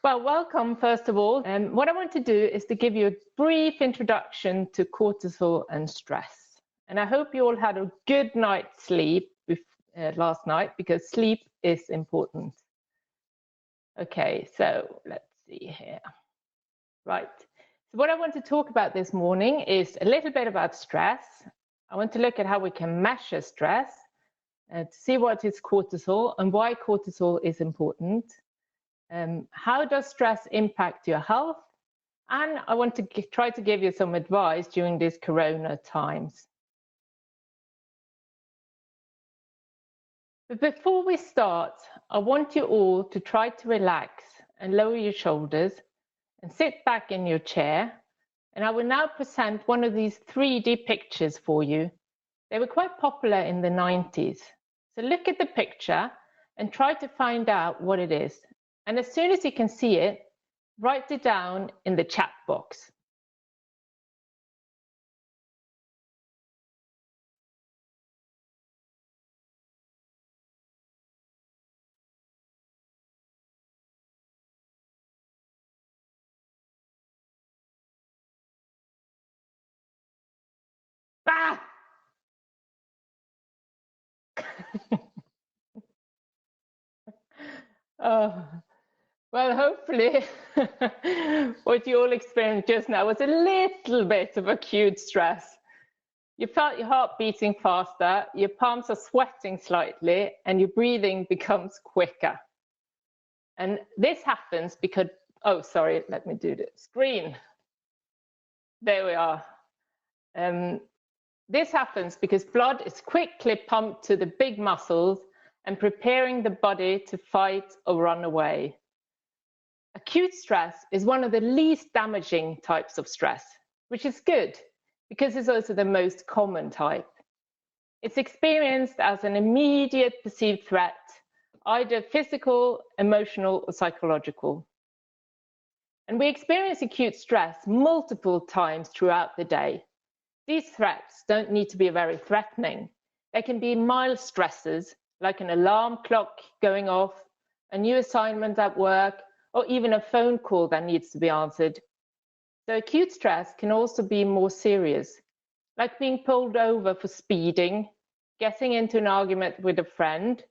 Well, welcome, first of all. What I want to do is to give you a brief introduction to cortisol and stress. And I hope you all had a good night's sleep last night, because sleep is important. Okay, so let's see here. Right. So what I want to talk about this morning is a little bit about stress. I want to look at how we can measure stress, to see what is cortisol and why cortisol is important. How does stress impact your health? And I want to try to give you some advice during these corona times. But before we start, I want you all to try to relax and lower your shoulders and sit back in your chair. And I will now present one of these 3D pictures for you. They were quite popular in the 90s. So look at the picture and try to find out what it is. And as soon as you can see it, write it down in the chat box. Ah! Oh. Well, hopefully what you all experienced just now was a little bit of acute stress. You felt your heart beating faster, your palms are sweating slightly, and your breathing becomes quicker. And this happens because, oh, sorry, let me do the screen. There we are. This happens because blood is quickly pumped to the big muscles and preparing the body to fight or run away. Acute stress is one of the least damaging types of stress, which is good because it's also the most common type. It's experienced as an immediate perceived threat, either physical, emotional, or psychological. And we experience acute stress multiple times throughout the day. These threats don't need to be very threatening. They can be mild stresses, like an alarm clock going off, a new assignment at work, or even a phone call that needs to be answered. So acute stress can also be more serious, like being pulled over for speeding, getting into an argument with a friend,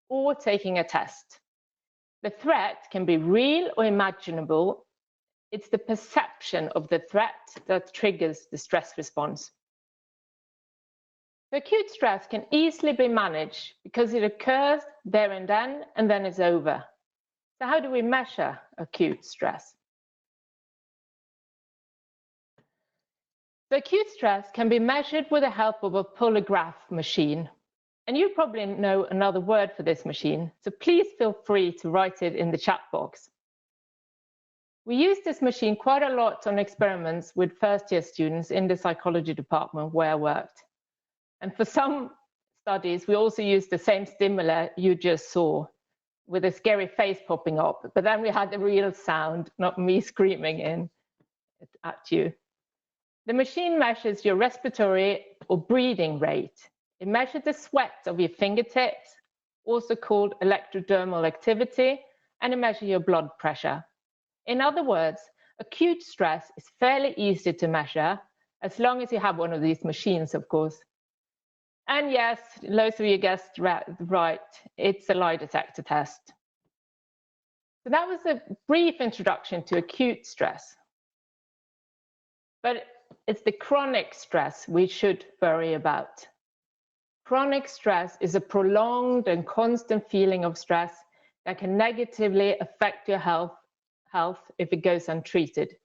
or taking a test. The threat can be real or imaginable. It's the perception of the threat that triggers the stress response. The acute stress can easily be managed because it occurs there and then it's over. So how do we measure acute stress? The acute stress can be measured with the help of a polygraph machine. And you probably know another word for this machine, so please feel free to write it in the chat box. We use this machine quite a lot on experiments with first-year students in the psychology department where I worked. And for some studies, we also used the same stimuli you just saw, with a scary face popping up, but then we had the real sound, not me screaming in at you. The machine measures your respiratory or breathing rate. It measures the sweat of your fingertips, also called electrodermal activity, and it measures your blood pressure. In other words, acute stress is fairly easy to measure, as long as you have one of these machines, of course. And yes, loads of you guessed right, it's a lie detector test. So that was a brief introduction to acute stress. But it's the chronic stress we should worry about. Chronic stress is a prolonged and constant feeling of stress that can negatively affect your health if it goes untreated.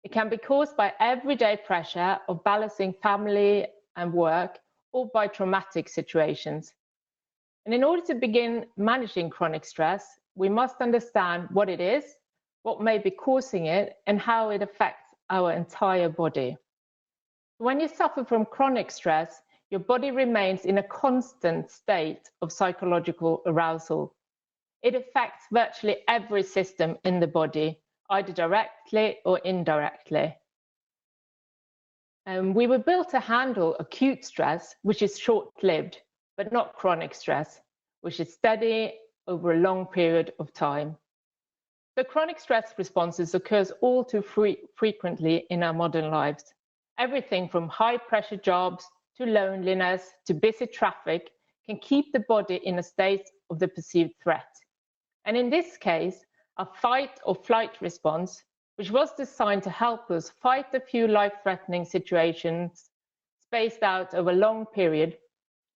It can be caused by everyday pressure of balancing family and work, or by traumatic situations. And in order to begin managing chronic stress, we must understand what it is, what may be causing it, and how it affects our entire body. When you suffer from chronic stress, your body remains in a constant state of psychological arousal. It affects virtually every system in the body, either directly or indirectly. We were built to handle acute stress, which is short-lived, but not chronic stress, which is steady over a long period of time. The chronic stress responses occurs all too frequently in our modern lives. Everything from high-pressure jobs to loneliness to busy traffic can keep the body in a state of the perceived threat. And in this case, a fight or flight response, which was designed to help us fight a few life-threatening situations spaced out over a long period,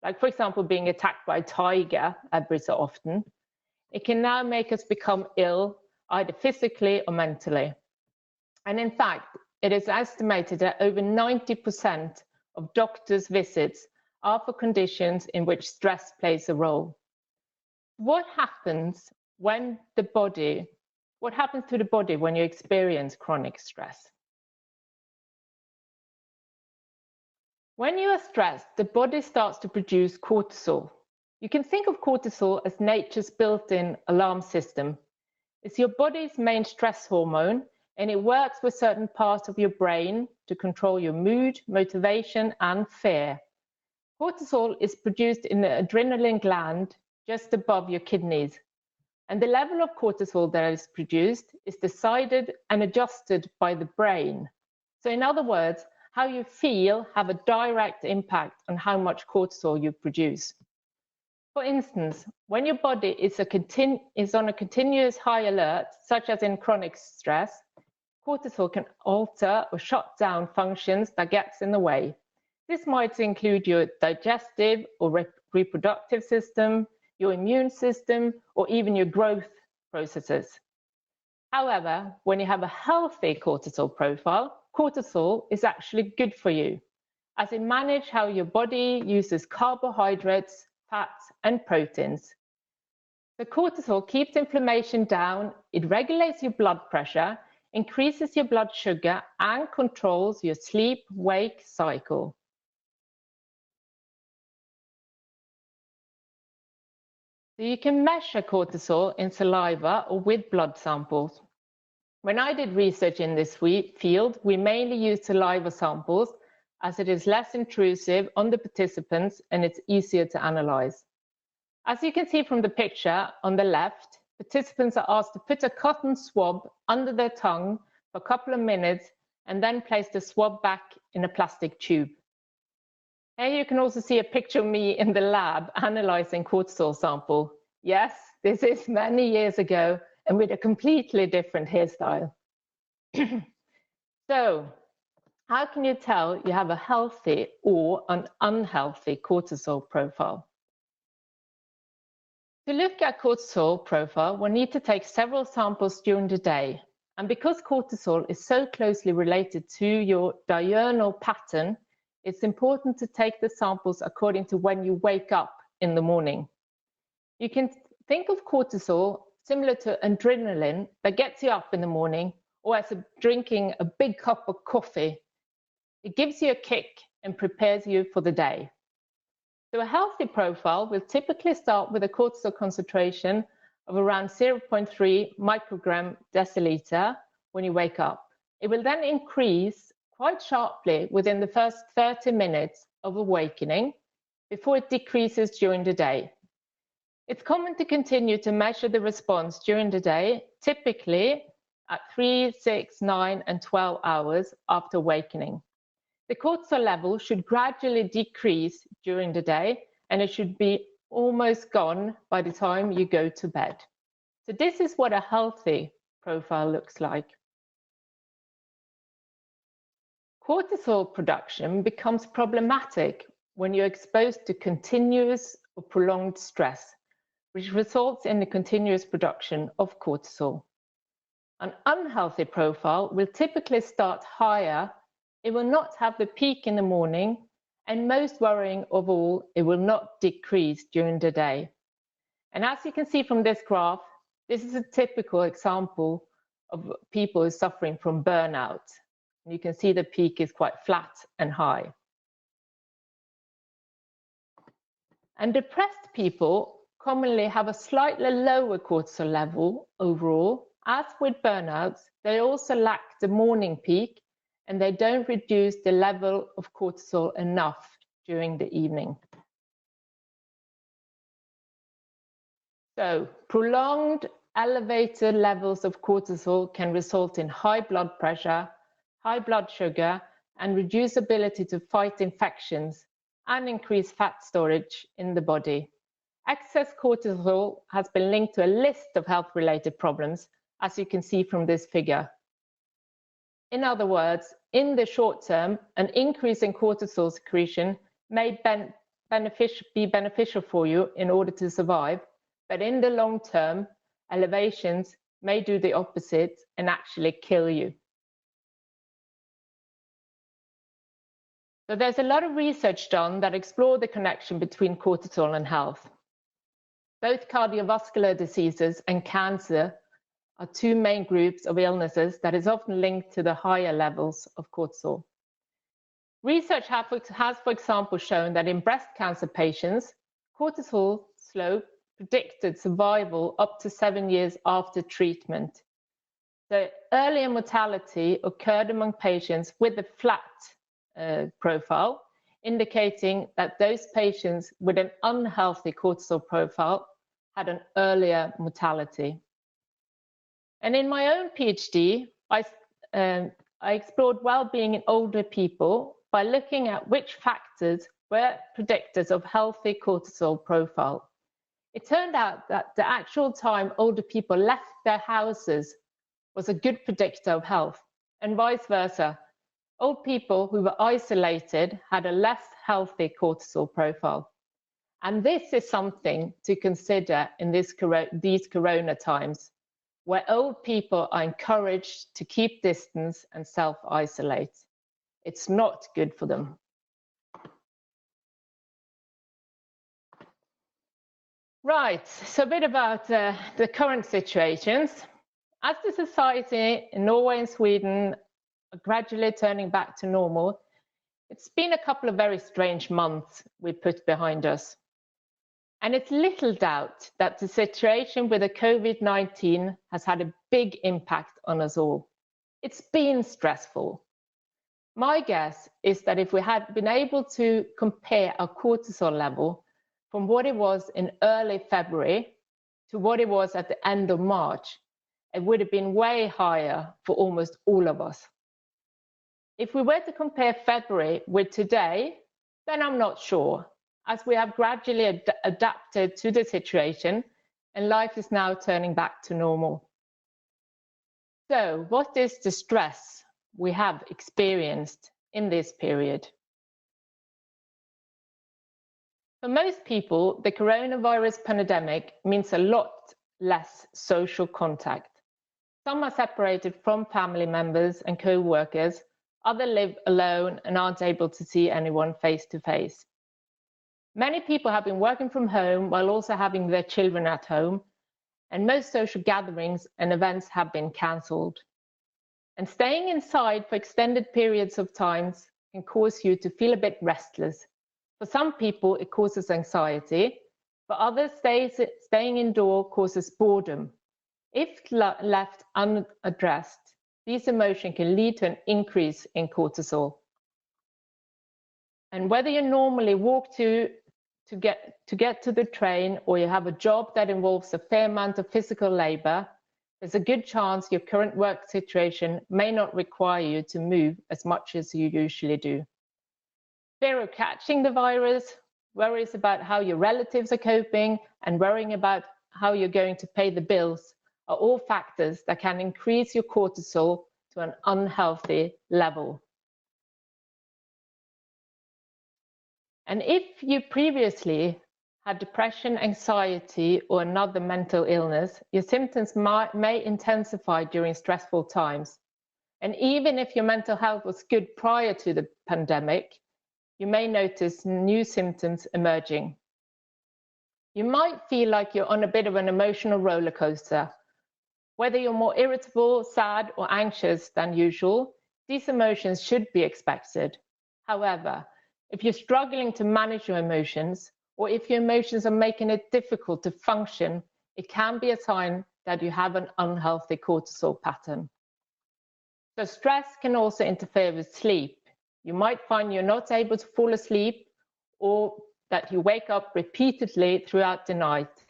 like for example being attacked by a tiger every so often, it can now make us become ill, either physically or mentally. And in fact, it is estimated that over 90% of doctors' visits are for conditions in which stress plays a role. What happens to the body when you experience chronic stress? When you are stressed, the body starts to produce cortisol. You can think of cortisol as nature's built-in alarm system. It's your body's main stress hormone, and it works with certain parts of your brain to control your mood, motivation, and fear. Cortisol is produced in the adrenaline gland just above your kidneys. And the level of cortisol that is produced is decided and adjusted by the brain. So in other words, how you feel have a direct impact on how much cortisol you produce. For instance, when your body is on a continuous high alert, such as in chronic stress, cortisol can alter or shut down functions that gets in the way. This might include your digestive or reproductive system, your immune system, or even your growth processes. However, when you have a healthy cortisol profile, cortisol is actually good for you, as it manages how your body uses carbohydrates, fats, and proteins. The cortisol keeps inflammation down, it regulates your blood pressure, increases your blood sugar, and controls your sleep-wake cycle. So you can measure cortisol in saliva or with blood samples. When I did research in this field, we mainly used saliva samples as it is less intrusive on the participants and it's easier to analyze. As you can see from the picture on the left, participants are asked to put a cotton swab under their tongue for a couple of minutes and then place the swab back in a plastic tube. Here you can also see a picture of me in the lab analyzing cortisol sample. Yes, this is many years ago and with a completely different hairstyle. So, how can you tell you have a healthy or an unhealthy cortisol profile? To look at cortisol profile, we need to take several samples during the day. And because cortisol is so closely related to your diurnal pattern, it's important to take the samples according to when you wake up in the morning. You can think of cortisol similar to adrenaline that gets you up in the morning, or as drinking a big cup of coffee. It gives you a kick and prepares you for the day. So a healthy profile will typically start with a cortisol concentration of around 0.3 microgram deciliter when you wake up. It will then increase quite sharply within the first 30 minutes of awakening before it decreases during the day. It's common to continue to measure the response during the day, typically at 3, 6, 9, and 12 hours after awakening. The cortisol level should gradually decrease during the day, and it should be almost gone by the time you go to bed. So this is what a healthy profile looks like. Cortisol production becomes problematic when you're exposed to continuous or prolonged stress, which results in the continuous production of cortisol. An unhealthy profile will typically start higher, it will not have the peak in the morning, and most worrying of all, it will not decrease during the day. And as you can see from this graph, this is a typical example of people who are suffering from burnout. You can see the peak is quite flat and high. And depressed people commonly have a slightly lower cortisol level overall. As with burnouts, they also lack the morning peak and they don't reduce the level of cortisol enough during the evening. So prolonged elevated levels of cortisol can result in high blood pressure, high blood sugar, and reduced ability to fight infections and increase fat storage in the body. Excess cortisol has been linked to a list of health-related problems, as you can see from this figure. In other words, in the short term, an increase in cortisol secretion may be beneficial for you in order to survive, but in the long term, elevations may do the opposite and actually kill you. So there's a lot of research done that explore the connection between cortisol and health. Both cardiovascular diseases and cancer are two main groups of illnesses that is often linked to the higher levels of cortisol. Research has, for example, shown that in breast cancer patients, cortisol slope predicted survival up to 7 years after treatment. The earlier mortality occurred among patients with a flat profile, indicating that those patients with an unhealthy cortisol profile had an earlier mortality. And in my own PhD, I explored well-being in older people by looking at which factors were predictors of healthy cortisol profile. It turned out that the actual time older people left their houses was a good predictor of health, and vice versa. Old people who were isolated had a less healthy cortisol profile. And this is something to consider in these corona times, where old people are encouraged to keep distance and self-isolate. It's not good for them. Right, so a bit about the current situations. As the society in Norway and Sweden are gradually turning back to normal, it's been a couple of very strange months we put behind us. And it's little doubt that the situation with the COVID-19 has had a big impact on us all. It's been stressful. My guess is that if we had been able to compare our cortisol level from what it was in early February to what it was at the end of March, it would have been way higher for almost all of us. If we were to compare February with today, then I'm not sure, as we have gradually adapted to the situation and life is now turning back to normal. So, what is the stress we have experienced in this period? For most people, the coronavirus pandemic means a lot less social contact. Some are separated from family members and co-workers, others live alone and aren't able to see anyone face to face. Many people have been working from home while also having their children at home, and most social gatherings and events have been cancelled. And staying inside for extended periods of time can cause you to feel a bit restless. For some people, it causes anxiety. For others, staying indoors causes boredom. If left unaddressed, these emotions can lead to an increase in cortisol. And whether you normally walk to get to the train or you have a job that involves a fair amount of physical labor, there's a good chance your current work situation may not require you to move as much as you usually do. Fear of catching the virus, worries about how your relatives are coping, and worrying about how you're going to pay the bills are all factors that can increase your cortisol to an unhealthy level. And if you previously had depression, anxiety, or another mental illness, your symptoms may intensify during stressful times. And even if your mental health was good prior to the pandemic, you may notice new symptoms emerging. You might feel like you're on a bit of an emotional roller coaster. Whether you're more irritable, sad, or anxious than usual, these emotions should be expected. However, if you're struggling to manage your emotions, or if your emotions are making it difficult to function, it can be a sign that you have an unhealthy cortisol pattern. So stress can also interfere with sleep. You might find you're not able to fall asleep, or that you wake up repeatedly throughout the night.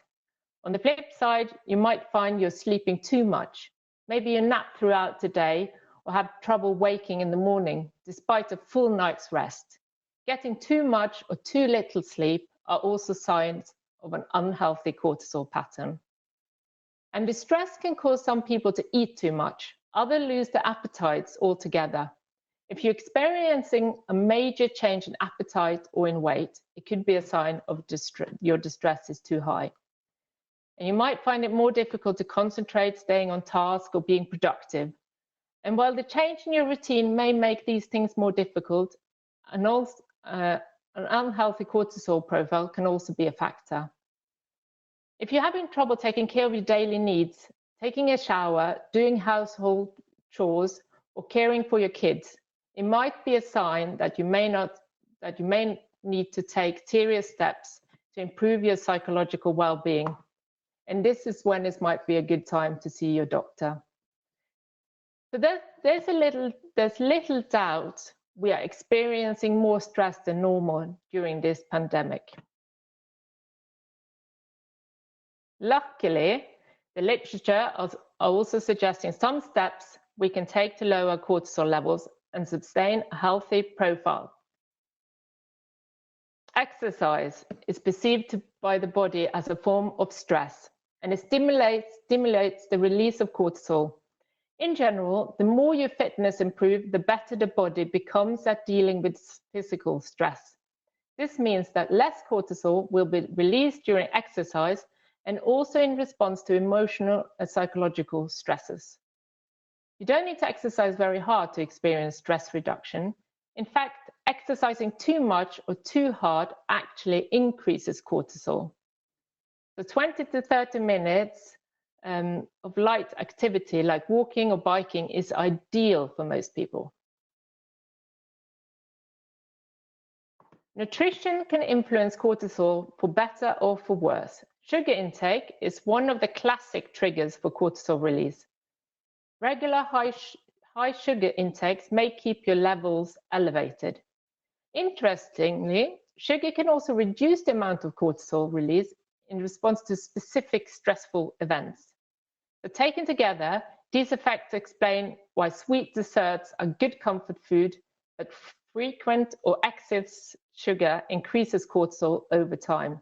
On the flip side, you might find you're sleeping too much. Maybe you nap throughout the day or have trouble waking in the morning despite a full night's rest. Getting too much or too little sleep are also signs of an unhealthy cortisol pattern. And distress can cause some people to eat too much. Others lose their appetites altogether. If you're experiencing a major change in appetite or in weight, it could be a sign of your distress is too high. And you might find it more difficult to concentrate, staying on task, or being productive. And while the change in your routine may make these things more difficult, an unhealthy cortisol profile can also be a factor. If you're having trouble taking care of your daily needs, taking a shower, doing household chores, or caring for your kids, it might be a sign that you may need to take serious steps to improve your psychological well-being. And this is when it might be a good time to see your doctor. So there's little doubt we are experiencing more stress than normal during this pandemic. Luckily, the literature is also suggesting some steps we can take to lower cortisol levels and sustain a healthy profile. Exercise is perceived by the body as a form of stress, and it stimulates the release of cortisol. In general, the more your fitness improves, the better the body becomes at dealing with physical stress. This means that less cortisol will be released during exercise and also in response to emotional and psychological stresses. You don't need to exercise very hard to experience stress reduction. In fact, exercising too much or too hard actually increases cortisol. So 20 to 30 minutes of light activity like walking or biking is ideal for most people. Nutrition can influence cortisol for better or for worse. Sugar intake is one of the classic triggers for cortisol release. Regular high sugar intakes may keep your levels elevated. Interestingly, sugar can also reduce the amount of cortisol release in response to specific stressful events. But taken together, these effects explain why sweet desserts are good comfort food, but frequent or excess sugar increases cortisol over time.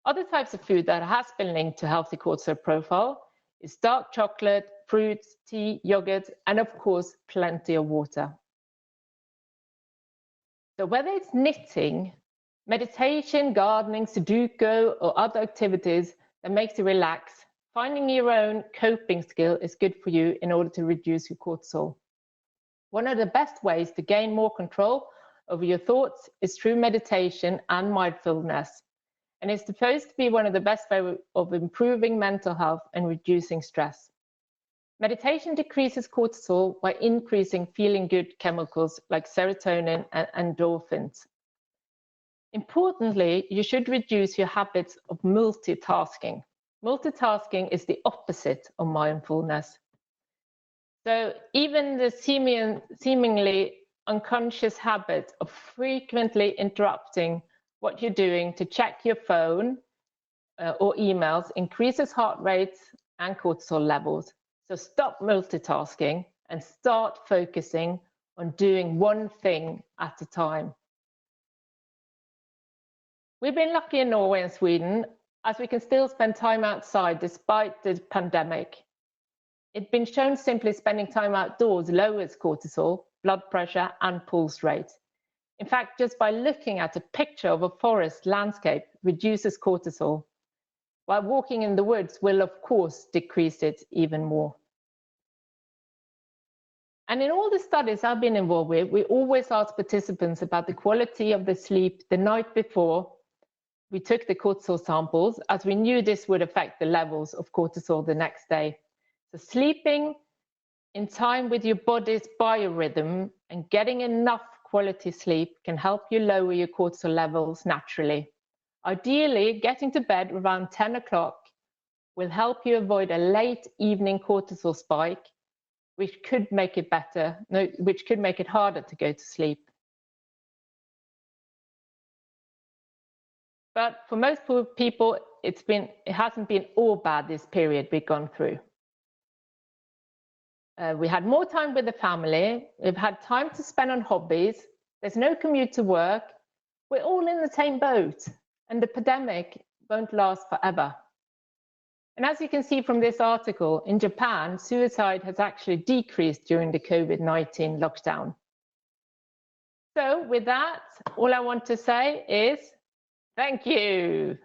Other types of food that has been linked to healthy cortisol profile is dark chocolate, fruits, tea, yogurt, and of course, plenty of water. So whether it's knitting, meditation, gardening, Sudoku, or other activities that makes you relax, finding your own coping skill is good for you in order to reduce your cortisol. One of the best ways to gain more control over your thoughts is through meditation and mindfulness. And it's supposed to be one of the best ways of improving mental health and reducing stress. Meditation decreases cortisol by increasing feeling good chemicals like serotonin and endorphins. Importantly, you should reduce your habits of multitasking. Multitasking is the opposite of mindfulness. So even the seemingly unconscious habit of frequently interrupting what you're doing to check your phone or emails increases heart rates and cortisol levels. So stop multitasking and start focusing on doing one thing at a time. We've been lucky in Norway and Sweden as we can still spend time outside despite the pandemic. It's been shown simply spending time outdoors lowers cortisol, blood pressure, and pulse rate. In fact, just by looking at a picture of a forest landscape reduces cortisol, while walking in the woods will, of course, decrease it even more. And in all the studies I've been involved with, we always ask participants about the quality of the sleep the night before we took the cortisol samples, as we knew this would affect the levels of cortisol the next day. So sleeping in time with your body's biorhythm and getting enough quality sleep can help you lower your cortisol levels naturally. Ideally, getting to bed around 10 o'clock will help you avoid a late evening cortisol spike, which could make it harder to go to sleep. But for most people, it hasn't been all bad, this period we've gone through. We had more time with the family. We've had time to spend on hobbies. There's no commute to work. We're all in the same boat, and the pandemic won't last forever. And as you can see from this article, in Japan, suicide has actually decreased during the COVID-19 lockdown. So with that, all I want to say is thank you.